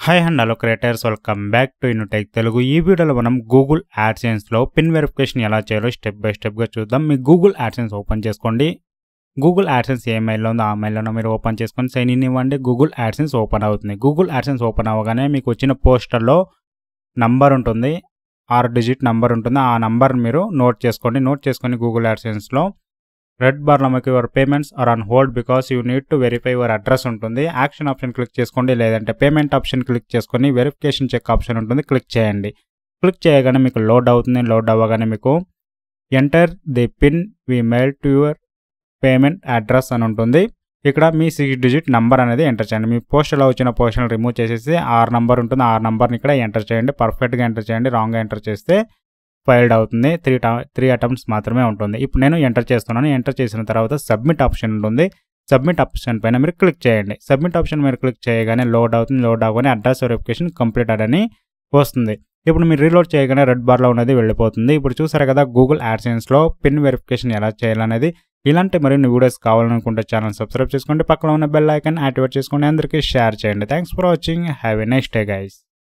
Hi and hello creators, welcome back to ఇన్నుటెక్ తెలుగు. ఈ వీడియోలో మనం గూగుల్ యాడ్సెన్స్లో పిన్ వెరిఫికేషన్ ఎలా చేయాలో స్టెప్ బై స్టెప్గా చూద్దాం. మీ గూగుల్ యాడ్సెన్స్ ఓపెన్ చేసుకోండి. గూగుల్ యాడ్సెన్స్ ఏ మెయిల్లో ఉందో ఆ మెయిల్లోనో మీరు ఓపెన్ చేసుకొని సైన్ ఇన్ ఇవ్వండి. గూగుల్ యాడ్సెన్స్ ఓపెన్ అవుతుంది. గూగుల్ యాడ్సెన్స్ ఓపెన్ అవ్వగానే మీకు వచ్చిన పోస్టర్లో నంబర్ ఉంటుంది, 6 డిజిట్ నంబర్ ఉంటుంది. ఆ నంబర్ మీరు నోట్ చేసుకొని గూగుల్ యాడ్సెన్స్లో రెడ్ బార్లో మీకు your payments are on hold because you need to verify your address ఉంటుంది. యాక్షన్ ఆప్షన్ క్లిక్ చేసుకోండి, లేదంటే పేమెంట్ ఆప్షన్ క్లిక్ చేసుకొని వెరిఫికేషన్ చెక్ ఆప్షన్ ఉంటుంది, క్లిక్ చేయండి. క్లిక్ చేయగానే మీకు లోడ్ అవుతుంది. లోడ్ అవ్వగానే మీకు enter the pin we mail to your payment address అని ఉంటుంది. ఇక్కడ మీ 6 డిజిట్ నంబర్ అనేది ఎంటర్ చేయండి. మీ పోస్టర్లో వచ్చిన పోస్టర్ని రిమూవ్ చేసేసి 6 నంబర్ ఉంటుంది, 6 నంబర్ని ఇక్కడ ఎంటర్ చేయండి. పర్ఫెక్ట్గా ఎంటర్ చేయండి. రాంగ్గా ఎంటర్ చేస్తే ఫైల్డ్ అవుతుంది. 3 అటెంప్ట్స్ మాత్రమే ఉంటుంది. ఇప్పుడు నేను ఎంటర్ చేస్తున్నాను. ఎంటర్ చేసిన తర్వాత సబ్మిట్ ఆప్షన్ ఉంటుంది. సబ్మిట్ ఆప్షన్ పైన మీరు క్లిక్ చేయండి. సబ్మిట్ ఆప్షన్ మీరు క్లిక్ చేయగానే లోడ్ అవుతుంది. లోడ్ అవ్వగానే అడ్రస్ వెరిఫికేషన్ కంప్లీటెడ్ అని వస్తుంది. ఇప్పుడు మీరు రీలోడ్ చేయగానే రెడ్ బార్లో ఉన్నది వెళ్ళిపోతుంది. ఇప్పుడు చూసారు కదా గూగుల్ యాడ్సెన్స్లో పిన్ వెరిఫికేషన్ ఎలా చేయాలనేది. ఇలాంటి మరిన్ని వీడియోస్ కావాలనుకుంటే ఛానల్ సబ్స్క్రైబ్ చేసుకోండి. పక్కన ఉన్న బెల్ ఐకాన్ యాక్టివేట్ చేసుకోండి. అందరికీ షేర్ చేయండి. Thanks for watching. Have a nice day guys.